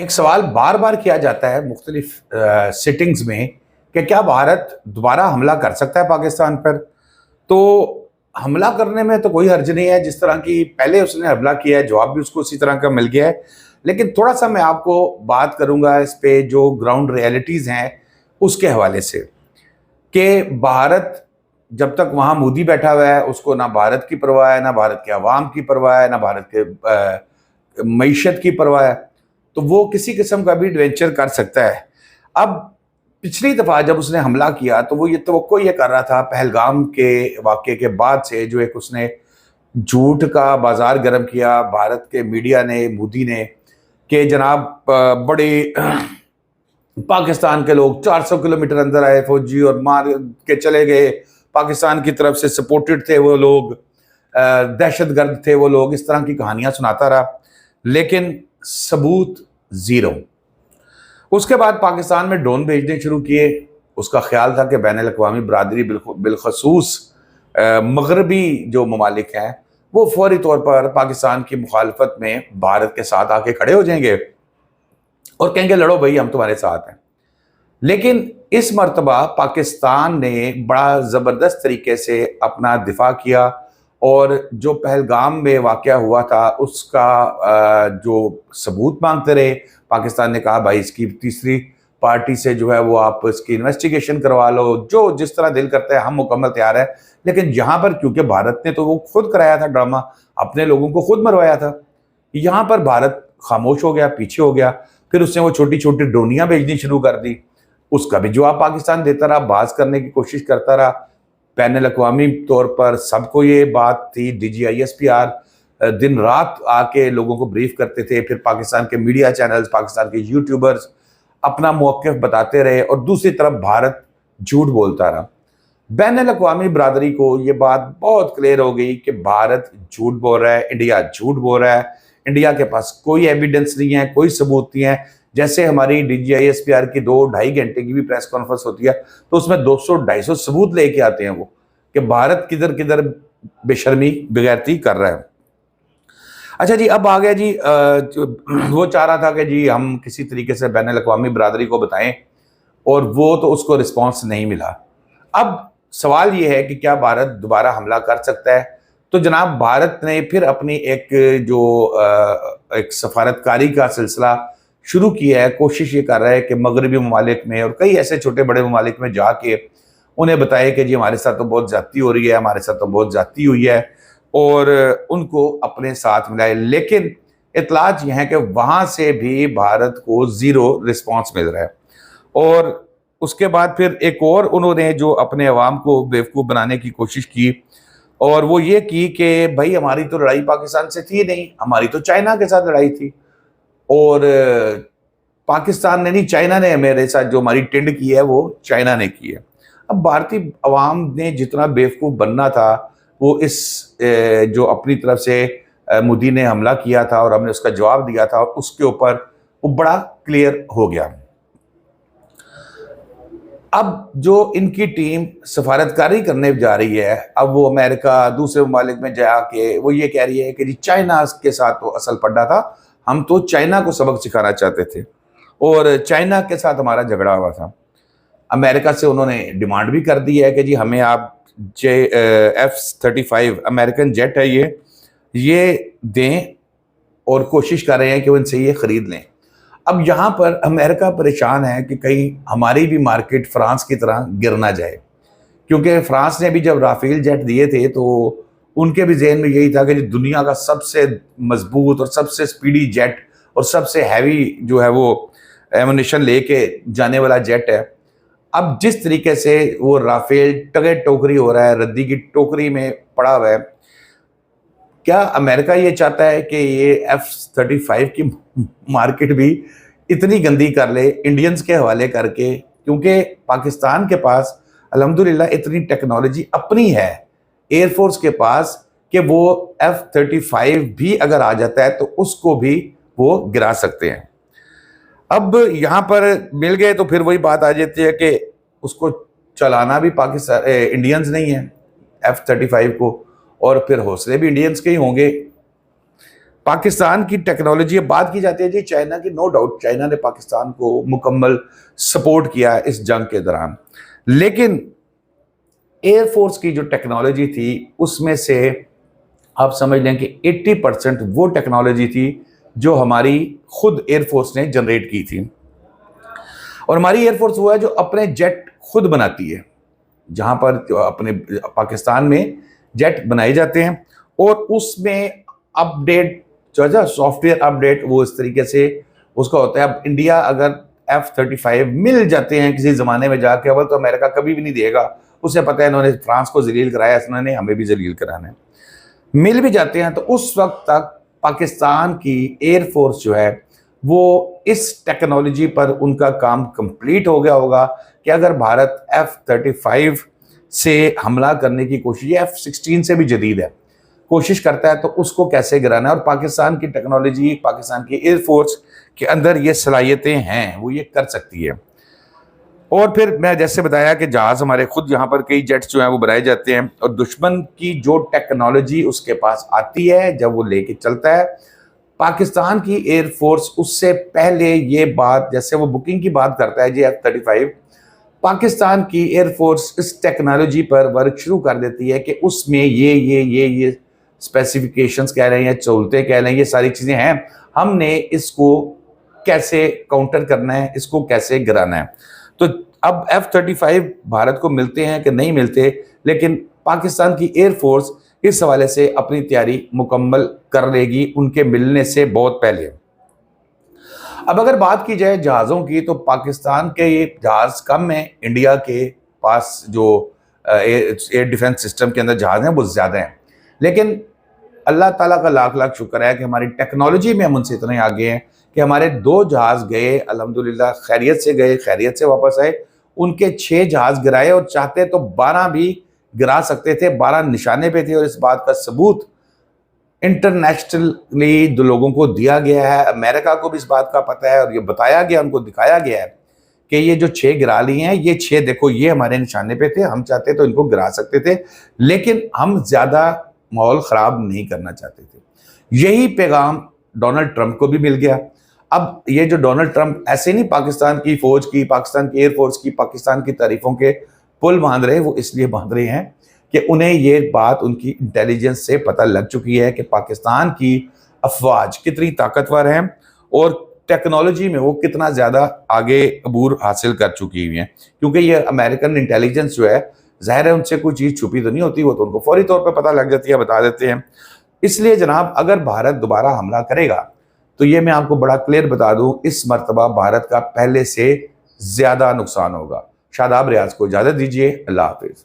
एक सवाल बार बार किया जाता है मुख्तलिफ सिटिंग्स में कि क्या भारत दोबारा हमला कर सकता है पाकिस्तान पर। तो हमला करने में तो कोई हर्ज नहीं है, जिस तरह की पहले उसने हमला किया है जवाब भी उसको उसी तरह का मिल गया है। लेकिन थोड़ा सा मैं आपको बात करूंगा इस पे जो ग्राउंड रियलिटीज हैं उसके हवाले से कि भारत जब तक वहां मोदी बैठा हुआ है उसको ना भारत की परवाह है, ना भारत के अवाम की परवाह है, ना भारत के मईशत की परवाह है। तो वो किसी किस्म का भी एडवेंचर कर सकता है। अब पिछली दफा जब उसने हमला किया तो वो ये तवक्को ये कर रहा था पहलगाम के वाक़े के बाद से, जो एक उसने झूठ का बाजार गर्म किया भारत के मीडिया ने, मोदी ने, कि जनाब बड़े पाकिस्तान के लोग 400 किलोमीटर अंदर आए फौजी और मार के चले गए, पाकिस्तान की तरफ से सपोर्टेड थे वो लोग, दहशतगर्द थे वो लोग, इस तरह की कहानियां सुनाता रहा, लेकिन सबूत जीरो। उसके बाद पाकिस्तान में ड्रोन भेजने शुरू किए। उसका ख्याल था कि बैन अल-अक़वामी बरादरी बिलखसूस मगरबी जो ममालिक हैं वो फौरी तौर पर पाकिस्तान की मुखालफत में भारत के साथ आके खड़े हो जाएंगे और कहेंगे लड़ो भाई हम तुम्हारे साथ हैं। लेकिन इस मर्तबा पाकिस्तान ने बड़ा ज़बरदस्त तरीके से अपना दिफा किया और जो पहलगाम में वाक़या हुआ था उसका जो सबूत मांगते रहे। पाकिस्तान ने कहा भाई इसकी तीसरी पार्टी से जो है वो आप इसकी इन्वेस्टिगेशन करवा लो, जो जिस तरह दिल करता है हम मुकम्मल तैयार है। लेकिन यहाँ पर क्योंकि भारत ने तो वो खुद कराया था ड्रामा, अपने लोगों को खुद मरवाया था, यहाँ पर भारत खामोश हो गया, पीछे हो गया। फिर उसने वो छोटी छोटी ड्रोनियां भेजनी शुरू कर दी, उसका भी जवाब पाकिस्तान देता रहा, बाज करने की कोशिश करता रहा। बैन अल-अक़वामी तौर पर सबको ये बात थी, DGISPR दिन रात आके लोगों को ब्रीफ करते थे। फिर पाकिस्तान के मीडिया चैनल्स, पाकिस्तान के यूट्यूबर्स अपना मौक़िफ़ बताते रहे और दूसरी तरफ भारत झूठ बोलता रहा। बैन अल-अक़वामी बरादरी को ये बात बहुत क्लियर हो गई कि भारत झूठ बोल रहा है, इंडिया झूठ बोल रहा है, इंडिया के पास कोई एविडेंस नहीं है, कोई सबूत नहीं है। जैसे हमारी DGISPR की 2-2.5 घंटे की भी प्रेस कॉन्फ्रेंस होती है तो उसमें 200-250 सबूत लेके आते हैं वो कि भारत किधर किधर बेशर्मी बेगैरती कर रहा है। अच्छा जी, अब आ गया जी वो चाह रहा था कि जी हम किसी तरीके से बैन अल-अक़वामी बरादरी को बताएं और वो तो उसको रिस्पॉन्स नहीं मिला। अब सवाल ये है कि क्या भारत दोबारा हमला कर सकता है। तो जनाब भारत ने फिर अपनी एक जो एक सफारतकारी का सिलसिला शुरू किया है। कोशिश ये कर रहा है कि मगरबी ममालिक में और कई ऐसे छोटे बड़े ममालिक में जाके उन्हें बताए कि जी हमारे साथ तो बहुत ज्यादती हो रही है, हमारे साथ तो बहुत ज्यादती हुई है, और उनको अपने साथ मिलाए। लेकिन इतलात यह है कि वहां से भी भारत को जीरो रिस्पॉन्स मिल रहा है। और उसके बाद फिर एक और उन्होंने जो अपने अवाम को बेवकूफ़ बनाने की कोशिश की, और वो ये की कि भाई हमारी तो लड़ाई पाकिस्तान से थी नहीं, हमारी तो चाइना के साथ लड़ाई थी, और पाकिस्तान ने नहीं, चाइना ने मेरे साथ जो हमारी टिंड की है वो चाइना ने की है। अब भारतीय अवाम ने जितना बेवकूफ़ बनना था वो इस जो अपनी तरफ से मोदी ने हमला किया था और हमने उसका जवाब दिया था, और उसके ऊपर वो बड़ा क्लियर हो गया। अब जो इनकी टीम सफारतकारी करने जा रही है, अब वो अमेरिका दूसरे ममालिक में जाके वो ये कह रही है कि जी चाइना के साथ तो असल पड्डा था, हम तो चाइना को सबक सिखाना चाहते थे और चाइना के साथ हमारा झगड़ा हुआ था। अमेरिका से उन्होंने डिमांड भी कर दी है कि जी हमें आप F-35 अमेरिकन जेट है ये दें, और कोशिश कर रहे हैं कि वो इनसे ये खरीद लें। अब यहाँ पर अमेरिका परेशान है कि कहीं हमारी भी मार्केट फ्रांस की तरह गिर ना जाए, क्योंकि फ्रांस ने भी जब राफेल जेट दिए थे तो उनके भी जहन में यही था कि दुनिया का सबसे मजबूत और सबसे स्पीडी जेट और सबसे हैवी जो है वो एमुनिशन लेके जाने वाला जेट है। अब जिस तरीके से वो राफेल टगे टोकरी हो रहा है, रद्दी की टोकरी में पड़ा हुआ है, क्या अमेरिका ये चाहता है कि ये F-35 की मार्केट भी इतनी गंदी कर ले इंडियंस के हवाले करके? क्योंकि पाकिस्तान के पास अल्हम्दुलिल्लाह इतनी टेक्नोलॉजी अपनी है एयरफोर्स के पास कि वो F-35 भी अगर आ जाता है तो उसको भी वो गिरा सकते हैं। अब यहाँ पर मिल गए तो फिर वही बात आ जाती है कि उसको चलाना भी पाकिस्तान इंडियंस नहीं है F-35 को, और फिर हौसले भी इंडियंस के ही होंगे। पाकिस्तान की टेक्नोलॉजी अब बात की जाती है जी चाइना की, नो डाउट चाइना ने पाकिस्तान को मुकम्मल सपोर्ट किया इस जंग के दौरान, लेकिन एयरफोर्स की जो टेक्नोलॉजी थी उसमें से आप समझ लें कि 80% वो टेक्नोलॉजी थी जो हमारी खुद एयरफोर्स ने जनरेट की थी। और हमारी एयरफोर्स वो है जो अपने जेट खुद बनाती है, जहां पर अपने पाकिस्तान में जेट बनाए जाते हैं और उसमें अपडेट जो है सॉफ्टवेयर अपडेट वो इस तरीके से उसका होता है। अब इंडिया अगर F-35 मिल जाते हैं किसी जमाने में जाके, अवल तो अमेरिका कभी भी नहीं देगा, उसे पता है इन्होंने फ्रांस को जलील कराया, इन्होंने हमें भी जलील कराना है। मिल भी जाते हैं तो उस वक्त तक पाकिस्तान की एयरफोर्स जो है वो इस टेक्नोलॉजी पर उनका काम कंप्लीट हो गया होगा कि अगर भारत F-35 से हमला करने की कोशिश, F-16 से भी जदीद है, कोशिश करता है तो उसको कैसे गिराना है। और पाकिस्तान की टेक्नोलॉजी, पाकिस्तान की एयरफोर्स के अंदर ये सलाहियतें हैं, वो ये कर सकती है। और फिर मैं जैसे बताया कि जहाज हमारे खुद यहाँ पर कई जेट्स जो हैं वो बनाए जाते हैं, और दुश्मन की जो टेक्नोलॉजी उसके पास आती है जब वो लेके चलता है, पाकिस्तान की एयरफोर्स उससे पहले ये बात, जैसे वो बुकिंग की बात करता है जी F-35, पाकिस्तान की एयरफोर्स इस टेक्नोलॉजी पर वर्क शुरू कर देती है कि उसमें ये स्पेसिफिकेशंस कह रहे हैं, सहूलतें कह रहे हैं, ये सारी चीज़ें हैं, हमने इसको कैसे काउंटर करना है, इसको कैसे गिराना है। तो अब F-35 भारत को मिलते हैं कि नहीं मिलते, लेकिन पाकिस्तान की एयरफोर्स इस हवाले से अपनी तैयारी मुकम्मल कर लेगी उनके मिलने से बहुत पहले। अब अगर बात की जाए जहाज़ों की, तो पाकिस्तान के ये जहाज़ कम है, इंडिया के पास जो एयर डिफेंस सिस्टम के अंदर जहाज़ हैं वो ज़्यादा हैं, लेकिन अल्लाह ताला का लाख लाख शुक्र है कि हमारी टेक्नोलॉजी में हम उनसे इतने आगे हैं कि हमारे 2 जहाज़ गए, अल्हम्दुलिल्लाह खैरियत से गए, खैरियत से वापस आए। उनके 6 जहाज़ गिराए और चाहते तो 12 भी गिरा सकते थे, 12 निशाने पे थे। और इस बात का सबूत इंटरनेशनली दो लोगों को दिया गया है, अमेरिका को भी इस बात का पता है और ये बताया गया, उनको दिखाया गया है कि ये जो 6 गिरा लिए हैं, ये 6 देखो ये हमारे निशाने पे थे, हम चाहते तो इनको गिरा सकते थे, लेकिन हम ज़्यादा माहौल ख़राब नहीं करना चाहते थे। यही पैगाम डोनाल्ड ट्रंप को भी मिल गया। अब ये जो डोनाल्ड ट्रंप ऐसे नहीं पाकिस्तान की फ़ौज की, पाकिस्तान की एयरफोर्स की, पाकिस्तान की तारीफ़ों के पुल बांध रहे, वो इसलिए बांध रहे हैं कि उन्हें ये बात उनकी इंटेलिजेंस से पता लग चुकी है कि पाकिस्तान की अफवाज कितनी ताकतवर हैं और टेक्नोलॉजी में वो कितना ज़्यादा आगे अबूर हासिल कर चुकी हुई हैं। क्योंकि ये अमेरिकन इंटेलिजेंस जो है, ज़ाहिर है उनसे कोई चीज़ छुपी तो नहीं होती, वो तो उनको फौरी तौर पर पता लग जाती है, बता देते हैं। इसलिए जनाब अगर भारत दोबारा हमला करेगा तो ये मैं आपको बड़ा क्लियर बता दूं, इस मर्तबा भारत का पहले से ज़्यादा नुकसान होगा। शादाब रियाज को इजाज़त दीजिए, अल्लाह हाफिज़।